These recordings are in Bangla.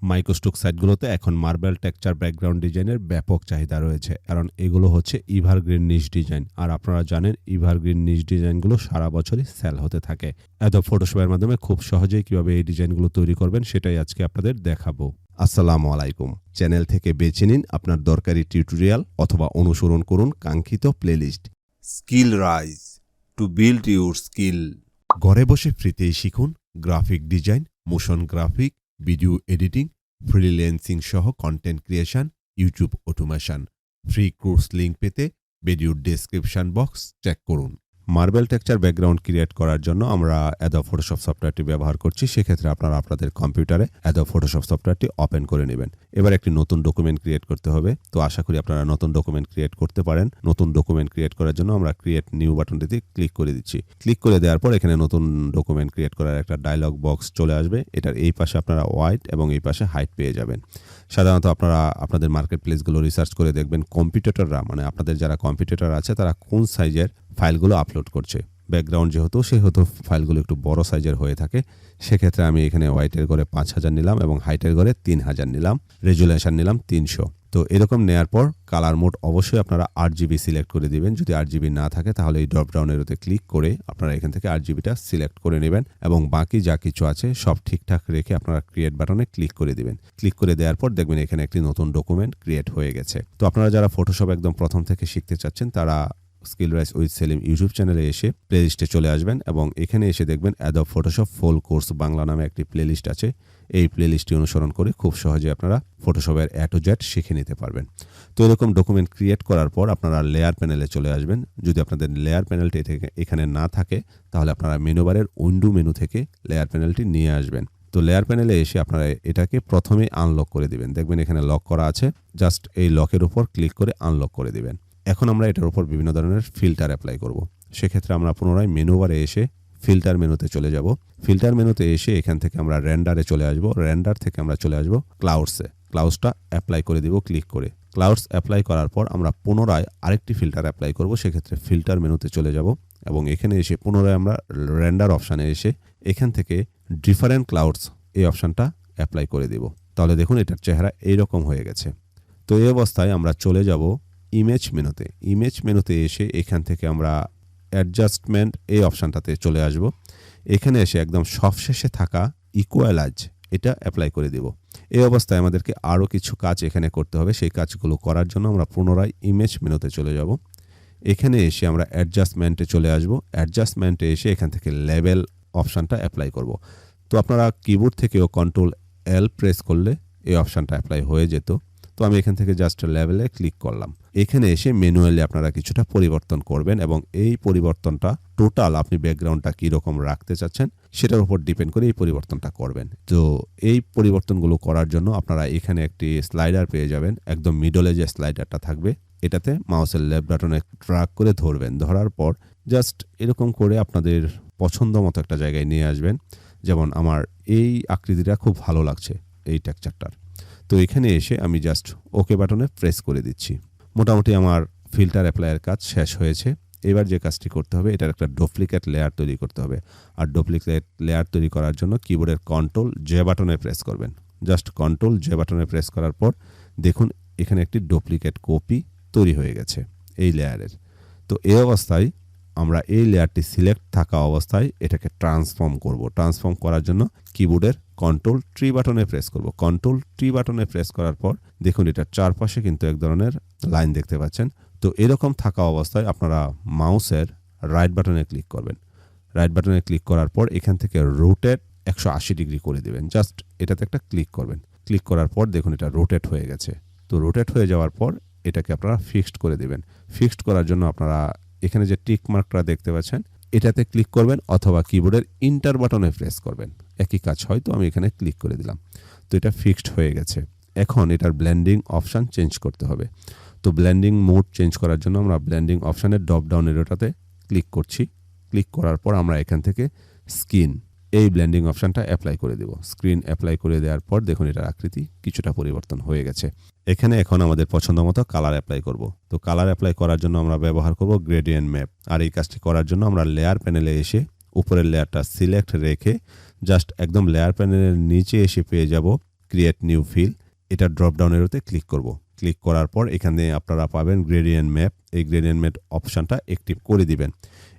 মাইক্রোস্টক সাইটগুলোতে এখন মার্বেল টেক্সচার ব্যাকগ্রাউন্ড ডিজাইনের ব্যাপক চাহিদা রয়েছে, কারণ এগুলো হচ্ছে এভারগ্রিন নিশ ডিজাইন। আর আপনারা জানেন এভারগ্রিন নিশ ডিজাইনগুলো সারা বছরই সেল হতে থাকে। অ্যাডোব ফটোশপের মাধ্যমে খুব সহজেই কিভাবে এই ডিজাইনগুলো তৈরি করবেন সেটাই আজকে আপনাদের দেখাবো। আসসালামু আলাইকুম। চ্যানেল থেকে বেছে নিন আপনার দরকারি টিউটোরিয়াল অথবা অনুসরণ করুন কাঙ্ক্ষিত playlist. Skill rise to build your skill. ঘরে বসে ফ্রিতেই শিখুন graphic design, motion graphic, video editing, freelancing সহ content creation, YouTube automation. Free course link পেতে ভিডিওর ডেসক্রিপশন বক্স চেক করুন। মার্বেল টেক্সচার ব্যাকগ্রাউন্ড ক্রিয়েট করার জন্য আমরা অ্যাডোব ফটোশপ সফটওয়্যারটি ব্যবহার করছি। সেক্ষেত্রে আপনারা আপনাদের কম্পিউটারে অ্যাডোব ফটোশপ সফটওয়্যারটি ওপেন করে নেবেন। এবার একটি নতুন ডকুমেন্ট ক্রিয়েট করতে হবে। তো আশা করি আপনারা নতুন ডকুমেন্ট ক্রিয়েট করতে পারেন। নতুন ডকুমেন্ট ক্রিয়েট করার জন্য আমরা ক্রিয়েট নিউ বাটনটিতে ক্লিক করে দিচ্ছি। ক্লিক করে দেওয়ার পর এখানে নতুন ডকুমেন্ট ক্রিয়েট করার একটা ডায়লগ বক্স চলে আসবে। এটার এই পাশে আপনারা ওয়াইড এবং এই পাশে হাইট পেয়ে যাবেন। সাধারণত আপনারা আপনাদের মার্কেট প্লেসগুলো রিসার্চ করে দেখবেন কম্পিটিটররা, মানে আপনাদের যারা কম্পিটিটর আছে তারা কোন সাইজের ফাইলগুলো আপলোড করছে। ব্যাকগ্রাউন্ড সেহেতু ফাইলগুলো একটু বড় সাইজের হয়ে থাকে। সেক্ষেত্রে আমি এখানে হোয়াইটের ঘরে 5000 নিলাম এবং হাইটের ঘরে 3000 নিলাম, রেজুলেশন নিলাম 300। তো এরকম নেয়ার পর কালার মোড অবশ্যই আপনারা RGB সিলেক্ট করে দিবেন। যদি RGB না থাকে তাহলে এই ড্রপ ডাউনের ওতে ক্লিক করে আপনারা এখান থেকে RGBটা সিলেক্ট করে নেবেন এবং বাকি যা কিছু আছে সব ঠিকঠাক রেখে আপনারা ক্রিয়েট বাটনে ক্লিক করে দিবেন। ক্লিক করে দেওয়ার পর দেখবেন এখানে একটি নতুন ডকুমেন্ট ক্রিয়েট হয়ে গেছে। তো আপনারা যারা ফটোশপ একদম প্রথম থেকে শিখতে চাচ্ছেন তারা skill rise with Selim YouTube চ্যানেলে এসে প্লেলিস্টে চলে আসবেন এবং এখানে এসে দেখবেন Adobe Photoshop full course Bangla নামে একটি প্লেলিস্ট আছে। এই প্লেলিস্টটি অনুসরণ করে খুব সহজে আপনারা ফটোশপের A to Z শিখে নিতে পারবেন। তো এরকম ডকুমেন্ট ক্রিয়েট করার পর আপনারা লেয়ার প্যানেলে চলে আসবেন। যদি আপনাদের লেয়ার প্যানেলটি এখানে না থাকে তাহলে আপনারা মেনু বারের উইন্ডো মেনু থেকে লেয়ার প্যানেলটি নিয়ে আসবেন। তো লেয়ার প্যানেলে এসে আপনারা এটাকে প্রথমে আনলক করে দিবেন। দেখবেন এখানে লক করা আছে, জাস্ট এই লকের উপর ক্লিক করে আনলক করে দিবেন। এখন আমরা এটার উপর বিভিন্ন ধরনের ফিল্টার অ্যাপ্লাই করব। সেক্ষেত্রে আমরা পুনরায় মেনু বারে এসে ফিল্টার মেনুতে চলে যাব। ফিল্টার মেনুতে এসে এখান থেকে আমরা রেন্ডারে চলে আসব। রেন্ডার থেকে আমরা চলে আসব ক্লাউডসে। ক্লাউডসটা অ্যাপ্লাই করে দিব ক্লিক করে। ক্লাউডস অ্যাপ্লাই করার পর আমরা পুনরায় আরেকটি ফিল্টার অ্যাপ্লাই করব। সেক্ষেত্রে ফিল্টার মেনুতে চলে যাব এবং এখানে এসে পুনরায় আমরা রেন্ডার অপশানে এসে এখান থেকে ডিফারেন্ট ক্লাউডস এই অপশানটা অ্যাপ্লাই করে দিব। তাহলে দেখুন এটার চেহারা এইরকম হয়ে গেছে। তো এই অবস্থায় আমরা চলে যাব ইমেজ মেনুতে। ইমেজ মেনুতে এসে এখান থেকে আমরা অ্যাডজাস্টমেন্ট এই অপশানটাতে চলে আসব। এখানে এসে একদম সবশেষে থাকা ইকুয়ালাইজ এটা অ্যাপ্লাই করে দিব। এই অবস্থায় আমাদেরকে আরও কিছু কাজ এখানে করতে হবে। সেই কাজগুলো করার জন্য আমরা পুনরায় ইমেজ মেনুতে চলে যাব। এখানে এসে আমরা অ্যাডজাস্টমেন্টে চলে আসব। অ্যাডজাস্টমেন্টে এসে এখান থেকে লেভেল অপশানটা অ্যাপ্লাই করব। তো আপনারা কিবোর্ড থেকেও Ctrl+L প্রেস করলে এই অপশানটা অ্যাপ্লাই হয়ে যেত। তো আমি এখান থেকে জাস্ট লেভেলে ক্লিক করলাম। এখানে এসে ম্যানুয়ালি আপনারা কিছুটা পরিবর্তন করবেন এবং এই পরিবর্তনটা টোটাল আপনি ব্যাকগ্রাউন্ডটা কীরকম রাখতে চাচ্ছেন সেটার উপর ডিপেন্ড করে এই পরিবর্তনটা করবেন। তো এই পরিবর্তনগুলো করার জন্য আপনারা এখানে একটি স্লাইডার পেয়ে যাবেন। একদম মিডলে যে স্লাইডারটা থাকবে এটাতে মাউসের লেফট বাটনে ড্র্যাগ করে ধরবেন। ধরার পর জাস্ট এরকম করে আপনাদের পছন্দ মতো একটা জায়গায় নিয়ে আসবেন। যেমন আমার এই আকৃতিটা খুব ভালো লাগছে এই টেক্সচারটার। তো এখানে এসে আমি জাস্ট ওকে বাটনে প্রেস করে দিচ্ছি। মোটামুটি আমার ফিল্টার অ্যাপ্লাইয়ের কাজ শেষ হয়েছে। এবার যে কাজটি করতে হবে এটার একটা ডুপ্লিকেট লেয়ার তৈরি করতে হবে। আর ডুপ্লিকেট লেয়ার তৈরি করার জন্য কিবোর্ডের Ctrl+J বাটনে প্রেস করবেন। জাস্ট Ctrl+J বাটনে প্রেস করার পর দেখুন এখানে একটি ডুপ্লিকেট কপি তৈরি হয়ে গেছে এই লেয়ারের। তো এই অবস্থায় আমরা এই লেয়ারটি সিলেক্ট থাকা অবস্থায় এটাকে ট্রান্সফর্ম করব। ট্রান্সফর্ম করার জন্য কিবোর্ডের Ctrl+T বাটনে প্রেস করব। Ctrl+T বাটনে প্রেস করার পর দেখুন এটার চারপাশে কিন্তু এক ধরনের লাইন দেখতে পাচ্ছেন। তো এরকম থাকা অবস্থায় আপনারা মাউসের রাইট বাটনে ক্লিক করবেন। রাইট বাটনে ক্লিক করার পর এখান থেকে রোটেট 180 ডিগ্রি করে দিবেন। জাস্ট এটাতে একটা ক্লিক করবেন। ক্লিক করার পর দেখুন এটা রোটেট হয়ে গেছে। তো রোটেট হয়ে যাওয়ার পর এটাকে আপনারা ফিক্সড করে দিবেন। ফিক্সড করার জন্য আপনারা এখানে যে টিক মার্কটা দেখতে পাচ্ছেন এটাতে ক্লিক করবেন অথবা কিবোর্ডের ইন্টার বাটনে প্রেস করবেন। একই কাজ হয়। তো আমি এখানে ক্লিক করে দিলাম। তো এটা ফিক্সড হয়ে গেছে। এখন এটার ব্লেন্ডিং অপশান চেঞ্জ করতে হবে। তো ব্লেন্ডিং মোড চেঞ্জ করার জন্য আমরা ব্লেন্ডিং অপশানের ড্রপ ডাউন এরোটাতে ক্লিক করছি। ক্লিক করার পর আমরা এখান থেকে স্কিন এই ব্লেন্ডিং অপশানটা অ্যাপ্লাই করে দেব। স্ক্রিন অ্যাপ্লাই করে দেওয়ার পর দেখুন এটার আকৃতি কিছুটা পরিবর্তন হয়ে গেছে। এখানে এখন আমাদের পছন্দ মতো কালার অ্যাপ্লাই করব। তো কালার অ্যাপ্লাই করার জন্য আমরা ব্যবহার করব গ্রেডিয়েন্ট ম্যাপ। আর এই কাজটি করার জন্য আমরা লেয়ার প্যানেলে এসে উপরের লেয়ারটা সিলেক্ট রেখে জাস্ট একদম লেয়ার প্যানেলের নিচে এসে পেয়ে যাব ক্রিয়েট নিউ ফিল, এটা ড্রপ ডাউন এরোতে ক্লিক করব। ক্লিক করার পর এখানে আপনারা পাবেন গ্রেডিয়েন্ট ম্যাপ। এই গ্রেডিয়েন্ট ম্যাপ অপশানটা অ্যাক্টিভ করে দিবেন।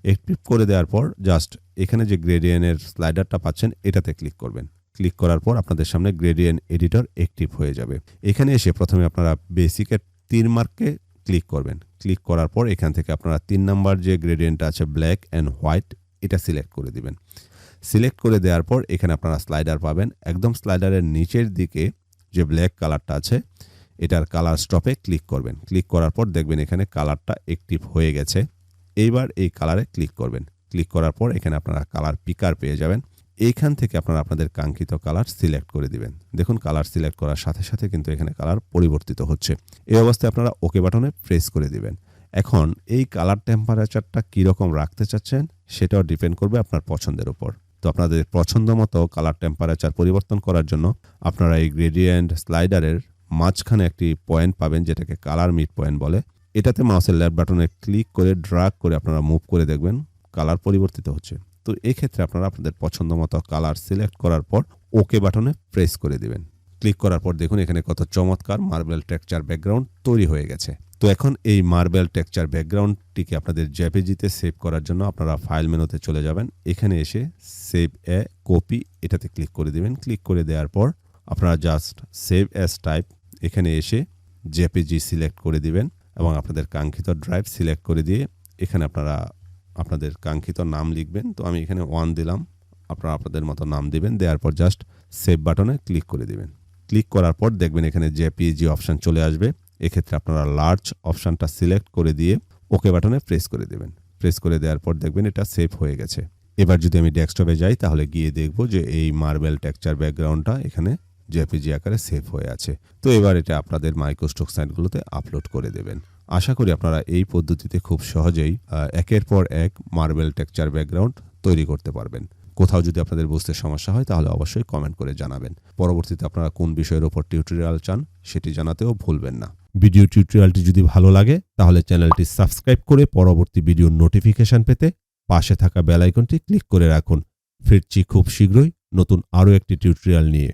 অ্যাক্টিভ করে দেওয়ার পর জাস্ট এখানে যে গ্রেডিয়েন্টের স্লাইডারটা পাচ্ছেন এটাতে ক্লিক করবেন। ক্লিক করার পর আপনাদের সামনে গ্রেডিয়েন্ট এডিটর অ্যাক্টিভ হয়ে যাবে। এখানে এসে প্রথমে আপনারা বেসিকের 3 মার্কে ক্লিক করবেন। ক্লিক করার পর এখান থেকে আপনারা 3 নাম্বার যে গ্রেডিয়েন্টটা আছে ব্ল্যাক অ্যান্ড হোয়াইট, এটা সিলেক্ট করে দিবেন। সিলেক্ট করে দেওয়ার পর এখানে আপনারা স্লাইডার পাবেন। একদম স্লাইডারের নিচের দিকে যে ব্ল্যাক কালারটা আছে এটার কালার স্টপে ক্লিক করবেন। ক্লিক করার পর দেখবেন এখানে কালারটা অ্যাক্টিভ হয়ে গেছে। এইবার এই কালারে ক্লিক করবেন। ক্লিক করার পর এখানে আপনারা কালার পিকার পেয়ে যাবেন। এইখান থেকে আপনারা আপনাদের কাঙ্ক্ষিত কালার সিলেক্ট করে দিবেন। দেখুন কালার সিলেক্ট করার সাথে সাথে কিন্তু এখানে কালার পরিবর্তিত হচ্ছে। এই অবস্থায় আপনারা ওকে বাটনে প্রেস করে দিবেন। এখন এই কালার টেম্পারেচারটা কীরকম রাখতে চাচ্ছেন সেটাও ডিপেন্ড করবে আপনার পছন্দের উপর। তো আপনাদের পছন্দ মতো কালার টেম্পারেচার পরিবর্তন করার জন্য আপনারা এই গ্রেডিয়েন্ট স্লাইডারের মাঝখানে একটি পয়েন্ট পাবেন যেটাকে কালার মিড পয়েন্ট বলে। এটাতে মাউসের লেফট বাটনে ক্লিক করে ড্র্যাগ করে আপনারা মুভ করে দেখবেন কালার পরিবর্তিত হচ্ছে। তো এই ক্ষেত্রে আপনারা আপনাদের পছন্দ মতো কালার সিলেক্ট করার পর ওকে বাটনে প্রেস করে দিবেন। ক্লিক করার পর দেখুন এখানে কত চমৎকার মার্বেল টেক্সচার ব্যাকগ্রাউন্ড তৈরি হয়ে গেছে। তো এখন এই মার্বেল টেক্সচার ব্যাকগ্রাউন্ডটিকে আপনাদের জেপিজিতে সেভ করার জন্য আপনারা ফাইল মেনুতে চলে যাবেন। এখানে এসে সেভ এ কপি এটাতে ক্লিক করে দিবেন। ক্লিক করে দেওয়ার পর আপনারা জাস্ট সেভ অ্যাজ টাইপ এখানে এসে জেপিজি সিলেক্ট করে দিবেন এবং আপনাদের কাঙ্ক্ষিত ড্রাইভ সিলেক্ট করে দিয়ে এখানে আপনারা আপনাদের কাঙ্ক্ষিত নাম লিখবেন। তো আমি এখানে 1 দিলাম, আপনারা আপনাদের মতো নাম দিবেন। দেওয়ার পর জাস্ট সেভ বাটনে ক্লিক করে দিবেন। ক্লিক করার পর দেখবেন এখানে জেপিজি অপশান চলে আসবে। এক্ষেত্রে আপনারা লার্জ অপশানটা সিলেক্ট করে দিয়ে ওকে বাটনে প্রেস করে দেবেন। প্রেস করে দেওয়ার পর দেখবেন এটা সেভ হয়ে গেছে। এবার যদি আমি ডেস্কটপে যাই তাহলে গিয়ে দেখব যে এই মার্বেল টেক্সচার ব্যাকগ্রাউন্ডটা এখানে জেপিজি আকারে সেভ হয়ে আছে। তো এবার এটা আপনাদের মাইক্রোস্টক সাইটগুলোতে আপলোড করে দেবেন। আশা করি আপনারা এই পদ্ধতিতে খুব সহজেই একের পর এক মার্বেল টেক্সচার ব্যাকগ্রাউন্ড তৈরি করতে পারবেন। কোথাও যদি আপনাদের বুঝতে সমস্যা হয় তাহলে অবশ্যই কমেন্ট করে জানাবেন। পরবর্তীতে আপনারা কোন বিষয়ের উপর টিউটোরিয়াল চান সেটি জানাতেও ভুলবেন না। ভিডিও টিউটোরিয়ালটি যদি ভালো লাগে তাহলে চ্যানেলটি সাবস্ক্রাইব করে পরবর্তী ভিডিওর নোটিফিকেশন পেতে পাশে থাকা বেল আইকনটি ক্লিক করে রাখুন। ফিরছি খুব শীঘ্রই নতুন আরও একটি টিউটোরিয়াল নিয়ে।